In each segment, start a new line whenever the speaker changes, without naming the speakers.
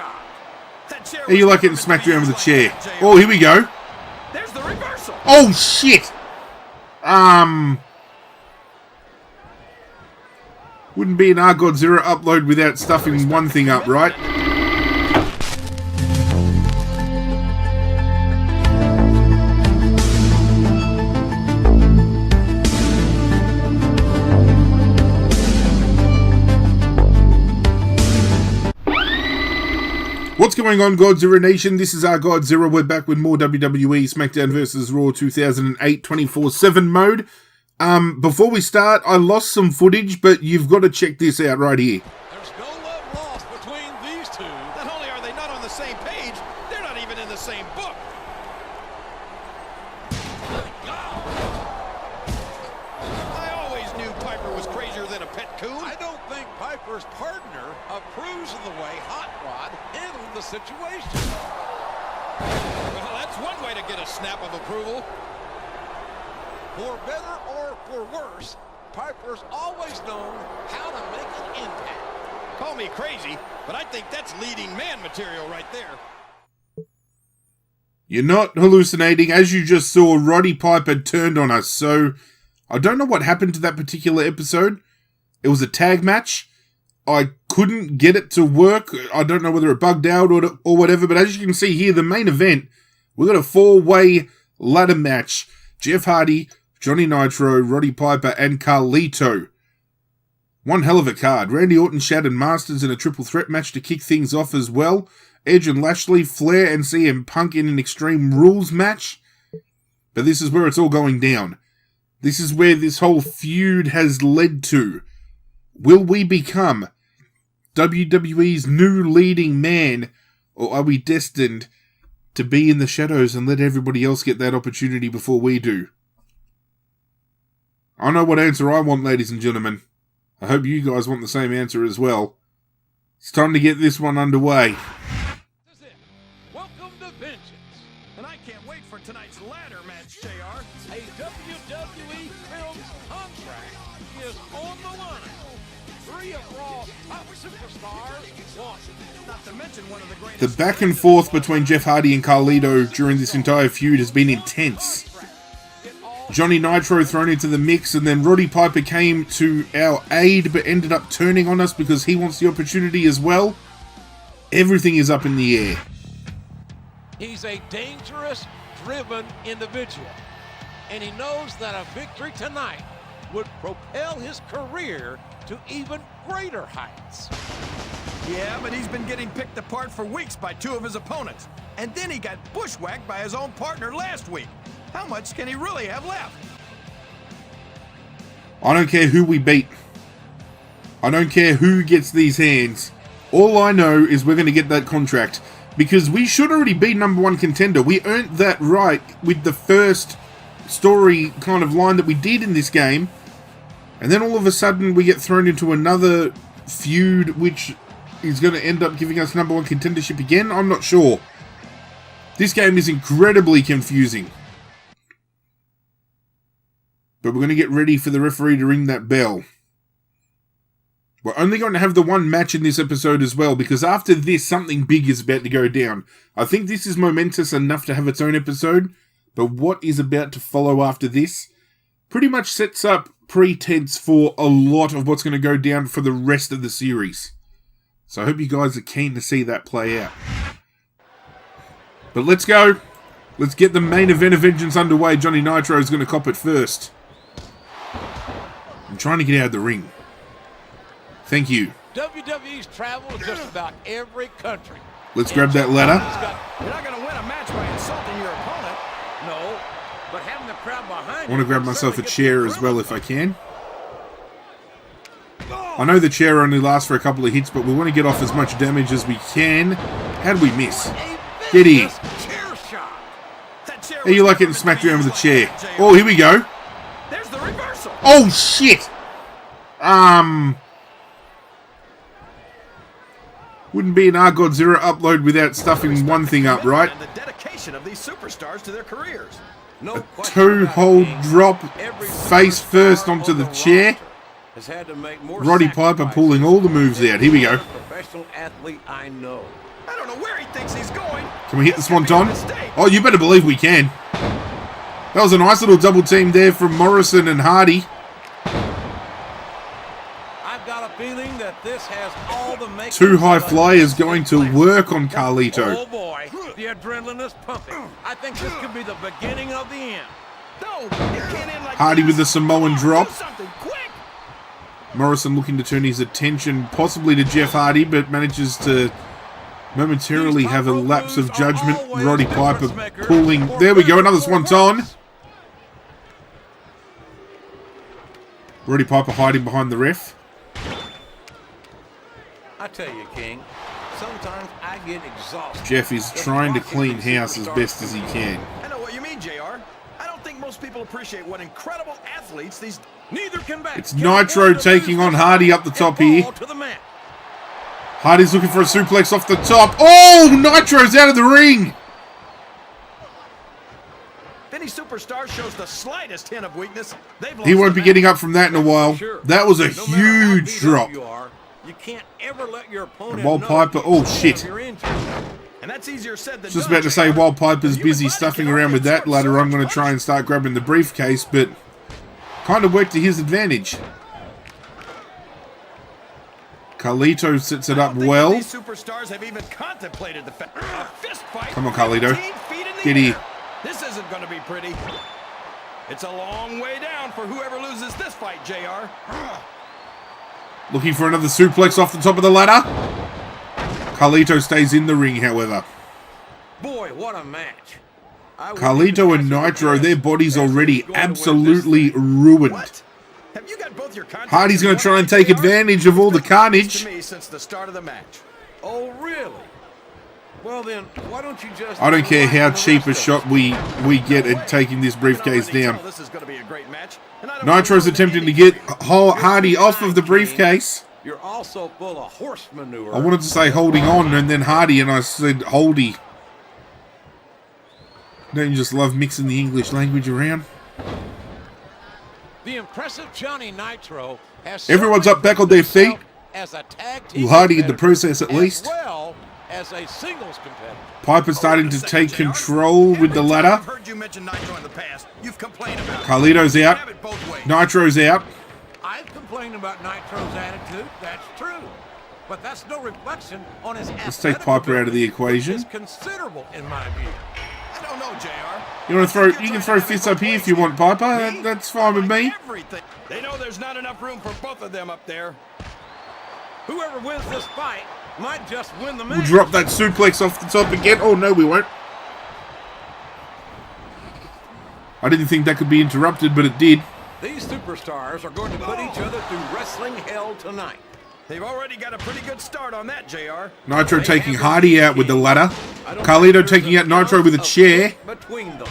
How you like it in SmackDown with a chair? Oh, here we go.
There's the reversal.
Oh, shit. Wouldn't be an ArghGodzirra upload without stuffing one thing up, right? What's going on, Godzirra Nation? This is ArghGodzirra. We're back with more WWE SmackDown vs. Raw 2008 24/7 mode. Before we start, I lost some footage, but you've got to check this out right here.
There's no love lost between these two. Not only are they not on the same page, they're not even in the same book. I always knew Piper was crazier than a pet coon. I don't think Piper's partner approves of the way Hot Rod handled the situation. Well, that's one way to get a snap of approval. For better or for worse, Piper's always known how to make an impact. Call me crazy, but I think that's leading man material right there.
You're not hallucinating. As you just saw, Roddy Piper turned on us, so I don't know what happened to that particular episode. It was a tag match. I couldn't get it to work. I don't know whether it bugged out or whatever, but as you can see here, the main event, we got a four-way ladder match. Jeff Hardy, Johnny Nitro, Roddy Piper, and Carlito. One hell of a card. Randy Orton, Shad, and Masters in a triple threat match to kick things off as well. Edge and Lashley, Flair, and CM Punk in an Extreme Rules match. But this is where it's all going down. This is where this whole feud has led to. Will we become WWE's new leading man, or are we destined to be in the shadows and let everybody else get that opportunity before we do? I know what answer I want, ladies and gentlemen. I hope you guys want the same answer as well. It's time to get this one underway.
This is it. Welcome to Vengeance. And I can't wait for tonight's ladder match, JR. A WWE Films contract is on the line. 3 of Raw's top superstars want, not to mention one of the greatest.
The back and forth between Jeff Hardy and Carlito during this entire feud has been intense. Johnny Nitro thrown into the mix, and then Roddy Piper came to our aid but ended up turning on us because he wants the opportunity as well. Everything is up in the air.
He's a dangerous, driven individual, and he knows that a victory tonight would propel his career to even greater heights.
Yeah, but he's been getting picked apart for weeks by 2 of his opponents. And then he got bushwhacked by his own partner last week. How much can he really have left?
I don't care who we beat. I don't care who gets these hands. All I know is we're going to get that contract. Because we should already be #1 contender. We earned that right with the first story kind of line that we did in this game. And then all of a sudden we get thrown into another feud which is going to end up giving us #1 contendership again. I'm not sure. This game is incredibly confusing. But we're going to get ready for the referee to ring that bell. We're only going to have the one match in this episode as well, because after this, something big is about to go down. I think this is momentous enough to have its own episode, but what is about to follow after this pretty much sets up pretense for a lot of what's going to go down for the rest of the series. So I hope you guys are keen to see that play out. But let's go. Let's get the main event of Vengeance underway. Johnny Nitro is going to cop it first. I'm trying to get out of the ring. Thank you.
WWE's traveled to just about every country.
Let's grab that ladder.
You're not going to win a match by insulting your opponent. No, but having the crowd behind
I want to grab myself a chair as well if I can. I know the chair only lasts for a couple of hits, but we want to get off as much damage as we can. How did we miss? Get here. How you like it in SmackDown with a chair? Oh, here we go.
There's the reversal.
Oh, shit. Wouldn't be an ArghGodzirra upload without stuffing one thing up, right?
And the dedication of these superstars to their careers.
A toe-hold drop, face first onto the chair.
Has had to make more
Roddy Piper pulling all the moves out. Here we go.
Professional athlete I know.
I don't know where he thinks he's going.
Can we hit the Swanton? Oh, you better believe we can. That was a nice little double team there from Morrison and Hardy.
I've got a feeling that this has all the makings.
Two high flyers going to work on Carlito.
Oh boy, the adrenaline is pumping. I think this could be the beginning of the end.
No, it can't end like
Hardy
this.
with the Samoan drop.
Do something quick.
Morrison looking to turn his attention possibly to Jeff Hardy, but manages to momentarily have a lapse of judgment. Roddy Piper pulling. There we go, another Swanton. Roddy Piper hiding behind the ref.
I tell you, King, sometimes I get exhausted.
Jeff is trying to clean house as best as he can.
I know what you mean, JR. I don't think most people appreciate what incredible athletes these...
Neither can back.
It's Nitro taking on Hardy up the top here. Hardy's looking for a suplex off the top. Oh, Nitro's out of the ring.
If any superstar shows the slightest hint of weakness, they've lost
He won't
the
be getting
match.
up from that in a while. That was a huge drop.
You can't ever let your opponent
And Wild
know
Piper,
the
oh
extent
shit.
of your injury.
And that's easier said than
Just
done,
about to say,
JR.
while Piper's
The
busy
human body
stuffing
can
around
only
with that
absorb
ladder,
so
I'm going to
much
try and start grabbing the briefcase, but kind of worked to his advantage. Carlito sets it
I
up
don't think
well.
These superstars have even contemplated the fact a fist fight.
Come on, Carlito.
15 feet in the
Get
air.
here.
This isn't going to be pretty. It's a long way down for whoever loses this fight, JR.
Looking for another suplex off the top of the ladder. Carlito stays in the ring, however.
Boy, what a match.
Carlito and Nitro, their bodies already absolutely ruined.
What? Have you got both your contracts
Hardy's
in
going to
one
try and
eye,
take
JR?
advantage of all the
It's been
carnage.
to me since the start of the match.
Oh, really? Well, then, why don't you just...
I don't care how
enlighten the
cheap a
rest of
shot we get at taking this briefcase
I can already
down.
tell this is going to be a great match, and I don't
Nitro's
want to ruin
attempting to
any
get
for you.
Hardy off of the briefcase.
You're also full of horse manure.
I wanted to say holding on and then Hardy, and I said holdy. Don't you just love mixing the English language around?
The impressive Johnny Nitro has
Everyone's up back on their feet.
as a tag team
Well, Hardy in the
competitor,
process at
as
least.
well as a singles competitor.
Piper starting to take control with the
Every time
ladder.
I've heard you mention Nitro in the past, you've complained about it.
Carlito's
You
out.
have it both ways.
Nitro's out.
I've complained about Nitro's attitude, that's true. But that's no reflection on his
Let's take Piper out of the equation.
It's considerable in my view.
I don't know, JR.
You want to throw? You can throw fists up here if you want, Piper. That's fine with me.
Everything. They know there's not enough room for both of them up there.
Whoever wins this fight might just win the match.
We'll drop that suplex off the top again. Oh no, we won't. I didn't think that could be interrupted, but it did.
These superstars are going to put each other through wrestling hell tonight.
They've already got a pretty good start on that, JR.
Nitro taking Hardy out with the ladder. Carlito taking out Nitro with a chair.
Between them.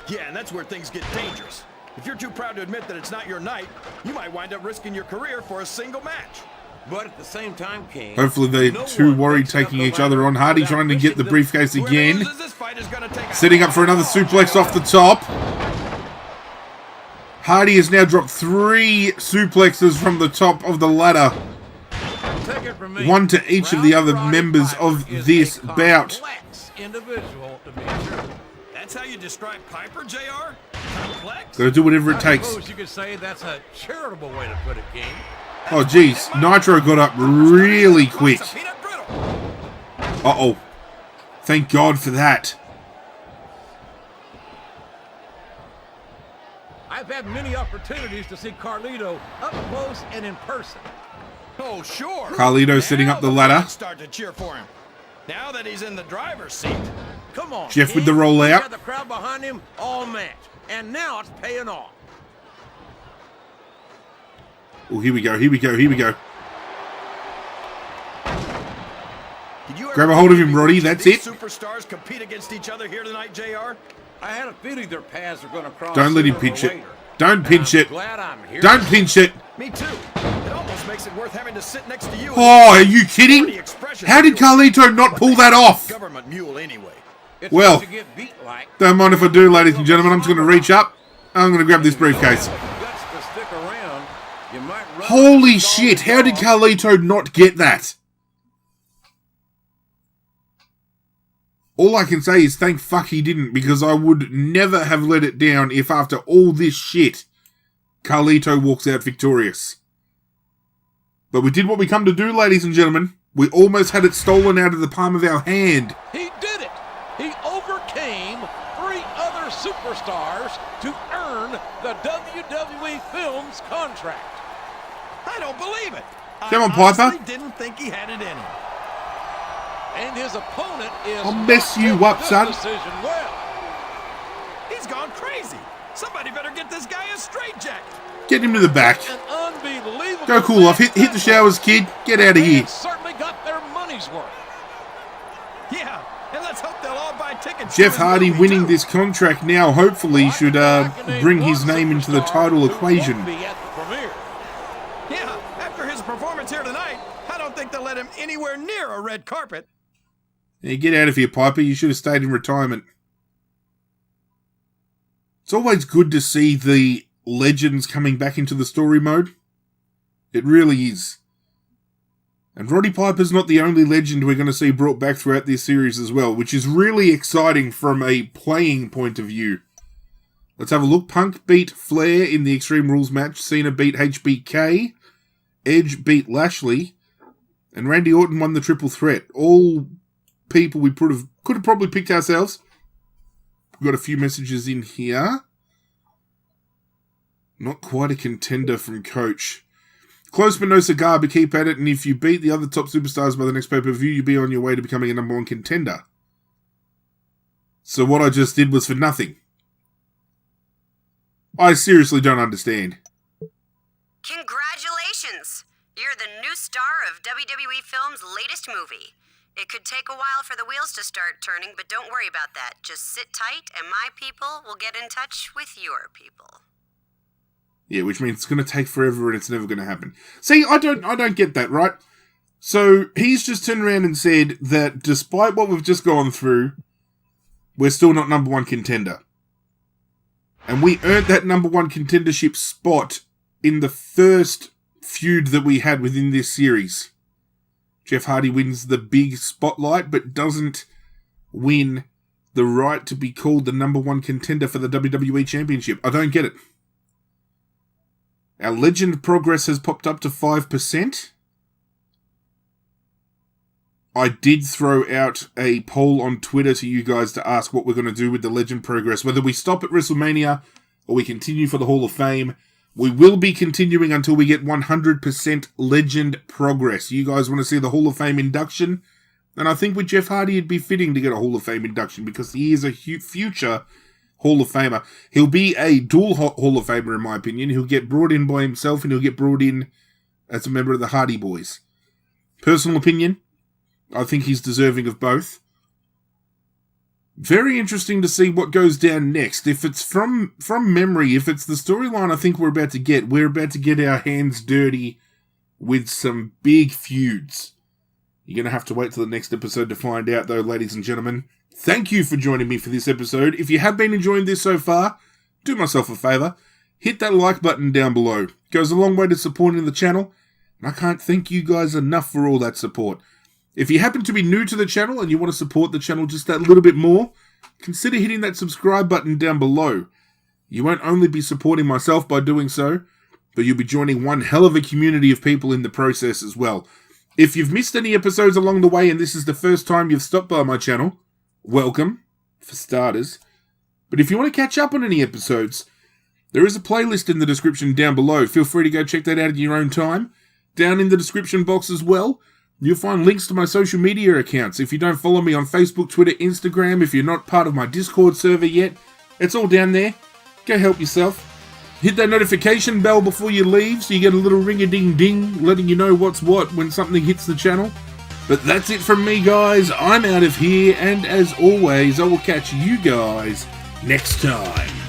Yeah, and that's where things get dangerous. If you're too proud to admit that it's not your night, you might wind up risking your career for a single match.
But at the same time, King,
Hopefully they're
no
too
one
worried
picks up
taking
the
each other
ladder
on. Hardy
without
trying to get the
wishing
briefcase
Whoever
again.
loses this fight is gonna take a
Setting up for another suplex off the top. Hardy has now dropped 3 suplexes from the top of the ladder.
Take it from me,
One to each of the other
Roddy
members
Piper
of
is
this
a
bout.
complex individual to be sure.
That's how you describe Piper, JR? Complex?
Gotta do whatever it
I
takes.
suppose you could say that's a charitable way to put it, King.
Oh geez, Nitro got up really quick.
It's a peanut brittle.
Uh-oh. Thank God for that.
I've had many opportunities to see Carlito up close and in person.
Oh, sure.
Carlito setting up the ladder.
fans start to cheer for him. Now that he's in the driver's seat.
Come on,
Jeff with
King.
the rollout.
He's got the crowd behind him all match, and now it's paying off.
Oh, here we go, here we go, here we go.
Did you ever
Grab a hold of him,
believe
Roddy,
these
that's it.
Superstars compete against each other here tonight, JR?
I had a feeling their paths are going to cross.
Don't let him
sooner or
pinch it.
later.
Don't
And
pinch
I'm
it.
glad I'm here.
Don't pinch it.
Me too. It almost makes it worth having to sit next to you.
Oh, are you kidding? How did Carlito not pull that off?
Government mule anyway.
It's
Well,
what you get beat like.
Don't mind if I do, ladies and gentlemen. I'm just going to reach up. I'm going to grab this briefcase.
Guts to stick around, you might run
Holy
the
shit,
dog
how did
off.
Carlito not get that? All I can say is thank fuck he didn't, because I would never have let it down if after all this shit, Carlito walks out victorious. But we did what we come to do, ladies and gentlemen. We almost had it stolen out of the palm of our hand.
He did it. He overcame 3 other superstars to earn the WWE Films contract.
I don't believe it.
Come on,
I
Piper.
honestly didn't think he had it in him.
And his opponent is
I'll mess you
not
up,
this
son.
decision well.
He's gone crazy. Somebody better get this guy a straitjacket.
Get him to the back.
An unbelievable
Go cool off. Hit the showers, kid. Get out of here.
Fans certainly got their money's worth.
Yeah, and let's hope they'll all buy tickets.
Jeff
to his
Hardy
movie,
winning
too.
this contract now hopefully should bring his name into the title equation.
Won't be at the premiere.
Yeah, after his performance here tonight, I don't think they'll let him anywhere near a red carpet.
Hey, get out of here, Piper. You should have stayed in retirement. It's always good to see the legends coming back into the story mode. It really is. And Roddy Piper's not the only legend we're going to see brought back throughout this series as well, which is really exciting from a playing point of view. Let's have a look. Punk beat Flair in the Extreme Rules match. Cena beat HBK. Edge beat Lashley. And Randy Orton won the triple threat. All people we could have probably picked ourselves. We've got a few messages in here. Not quite a contender from Coach. Close but no cigar, but keep at it, and if you beat the other top superstars by the next pay-per-view, you'll be on your way to becoming a #1 contender. So what I just did was for nothing. I seriously don't understand.
Congratulations! You're the new star of WWE Films' latest movie. It could take a while for the wheels to start turning, but don't worry about that. Just sit tight, and my people will get in touch with your people.
Yeah, which means it's going to take forever and it's never going to happen. See, I don't get that, right? So he's just turned around and said that despite what we've just gone through, we're still not #1 contender. And we earned that #1 contendership spot in the first feud that we had within this series. Jeff Hardy wins the big spotlight, but doesn't win the right to be called the #1 contender for the WWE Championship. I don't get it. Our legend progress has popped up to 5%. I did throw out a poll on Twitter to you guys to ask what we're going to do with the legend progress. Whether we stop at WrestleMania or we continue for the Hall of Fame. We will be continuing until we get 100% legend progress. You guys want to see the Hall of Fame induction? And I think with Jeff Hardy it'd be fitting to get a Hall of Fame induction because he is a future Hall of Famer. He'll be a dual Hall of Famer in my opinion. He'll get brought in by himself and he'll get brought in as a member of the Hardy Boys. Personal opinion, I think he's deserving of both. Very interesting to see what goes down next. If it's from memory, if it's the storyline I think we're about to get our hands dirty with some big feuds. You're going to have to wait till the next episode to find out though, ladies and gentlemen. Thank you for joining me for this episode. If you have been enjoying this so far, do myself a favour. Hit that like button down below. It goes a long way to supporting the channel. And I can't thank you guys enough for all that support. If you happen to be new to the channel and you want to support the channel just that little bit more, consider hitting that subscribe button down below. You won't only be supporting myself by doing so, but you'll be joining one hell of a community of people in the process as well. If you've missed any episodes along the way and this is the first time you've stopped by my channel, welcome, for starters. But if you want to catch up on any episodes, there is a playlist in the description down below. Feel free to go check that out in your own time. Down in the description box as well, you'll find links to my social media accounts. If you don't follow me on Facebook, Twitter, Instagram, if you're not part of my Discord server yet, it's all down there. Go help yourself. Hit that notification bell before you leave so you get a little ring-a-ding-ding letting you know what's what when something hits the channel. But that's it from me, guys. I'm out of here, and as always, I will catch you guys next time.